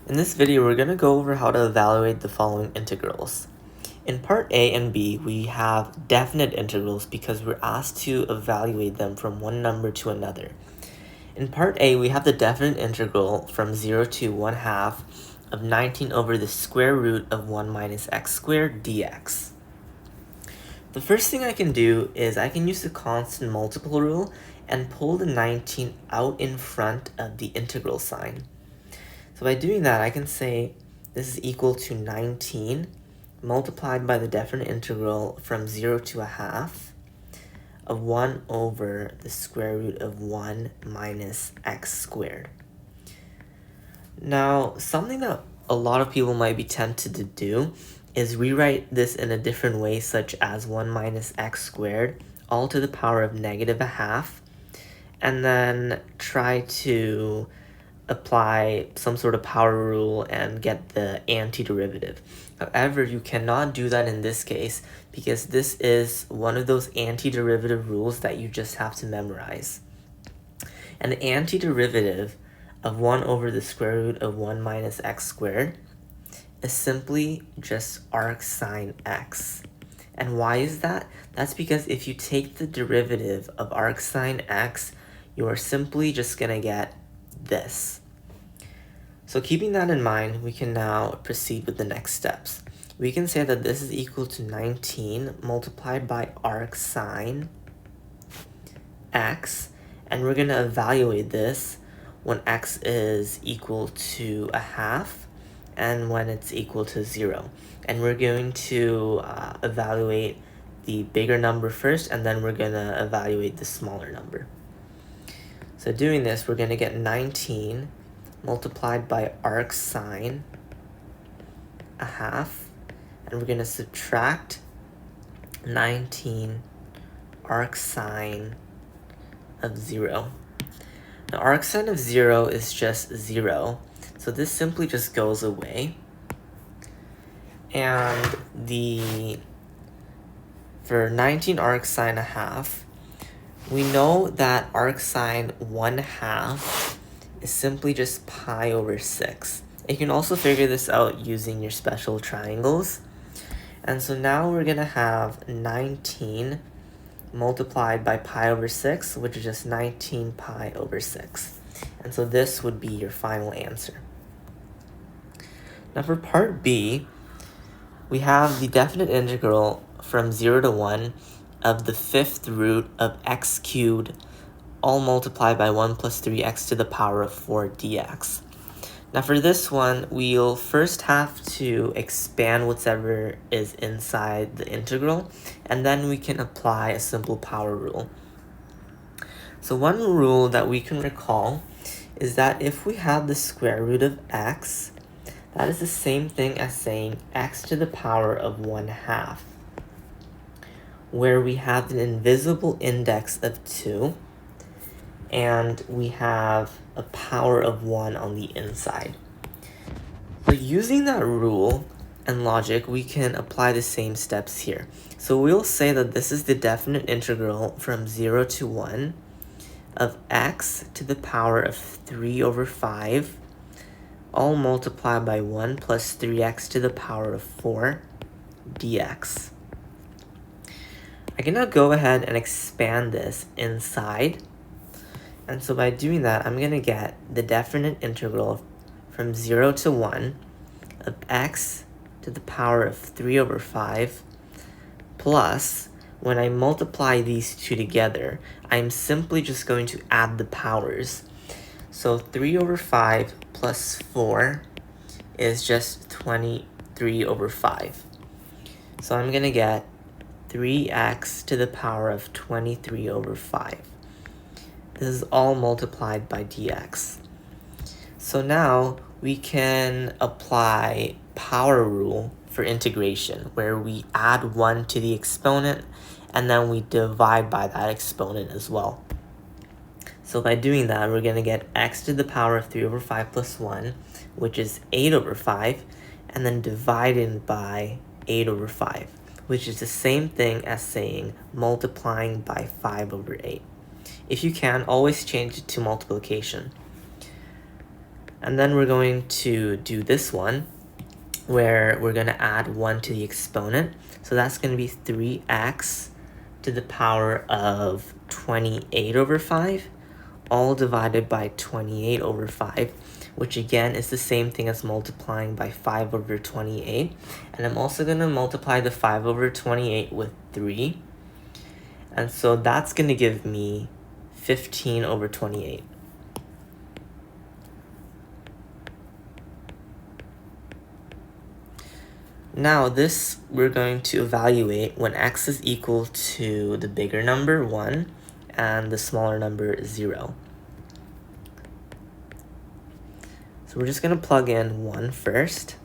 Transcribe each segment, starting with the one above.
In this video, we're going to go over how to evaluate the following integrals. In part A and B, we have definite integrals because we're asked to evaluate them from one number to another. In part A, we have the definite integral from 0 to 1/2 of 19 over the square root of 1 minus x squared dx. The first thing I can do is I can use the constant multiple rule and pull the 19 out in front of the integral sign. So by doing that, I can say this is equal to 19 multiplied by the definite integral from 0 to 1/2 of 1 over the square root of 1 minus x squared. Now, something that a lot of people might be tempted to do is rewrite this in a different way, such as 1 minus x squared all to the power of negative 1/2, and then try to apply some sort of power rule and get the antiderivative. However, you cannot do that in this case because this is one of those antiderivative rules that you just have to memorize. And the antiderivative of 1 over the square root of 1 minus x squared is simply just arc sine x. And why is that? That's because if you take the derivative of arc sine x, you are simply just going to get this. So keeping that in mind, we can now proceed with the next steps. We can say that this is equal to 19 multiplied by arc sine x, and we're going to evaluate this when x is equal to 1/2 and when it's equal to 0. And we're going to evaluate the bigger number first, and then we're going to evaluate the smaller number. So doing this, we're going to get 19 multiplied by arc sine 1/2, and we're going to subtract 19 arc sine of 0. Now arc sine of 0 is just 0, so this simply just goes away. And for 19 arc sine 1/2, we know that arc sine 1/2 is simply just pi over 6. You can also figure this out using your special triangles. And so now we're going to have 19 multiplied by pi over 6, which is just 19 pi over 6. And so this would be your final answer. Now for part B, we have the definite integral from 0 to 1 of the 5th root of x cubed all multiplied by 1 plus 3x to the power of 4 dx. Now for this one, we'll first have to expand whatever is inside the integral, and then we can apply a simple power rule. So one rule that we can recall is that if we have the square root of x, that is the same thing as saying x to the power of 1/2, where we have an invisible index of 2, and we have a power of 1 on the inside. So using that rule and logic, we can apply the same steps here. So we'll say that this is the definite integral from 0 to 1 of x to the power of 3 over 5, all multiplied by 1 plus 3x to the power of 4 dx. I can now go ahead and expand this inside. And so by doing that, I'm going to get the definite integral from 0 to 1 of x to the power of 3 over 5 plus, when I multiply these two together, I'm simply just going to add the powers. So 3 over 5 plus 4 is just 23 over 5. So I'm going to get 3x to the power of 23 over 5. This is all multiplied by dx. So now we can apply power rule for integration, where we add 1 to the exponent and then we divide by that exponent as well. So by doing that, we're going to get x to the power of 3 over 5 plus 1, which is 8 over 5, and then divided by 8 over 5, which is the same thing as saying multiplying by 5 over 8. If you can, always change it to multiplication. And then we're going to do this one, where we're going to add 1 to the exponent. So that's going to be 3x to the power of 28 over 5, all divided by 28 over 5, which again is the same thing as multiplying by 5 over 28. And I'm also going to multiply the 5 over 28 with 3. And so that's going to give me 15 over 28. Now this we're going to evaluate when x is equal to the bigger number 1 and the smaller number 0. So we're just going to plug in 1 first.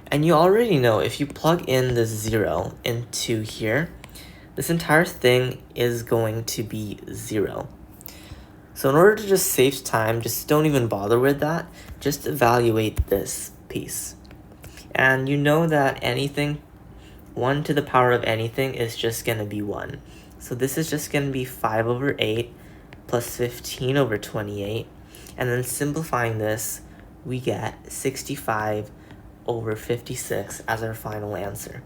And you already know if you plug in the 0 into here, this entire thing is going to be 0. So in order to just save time, just don't even bother with that. Just evaluate this piece. And you know that anything, 1 to the power of anything is just going to be 1. So this is just going to be 5 over 8 plus 15 over 28. And then simplifying this, we get 65 over 56 as our final answer.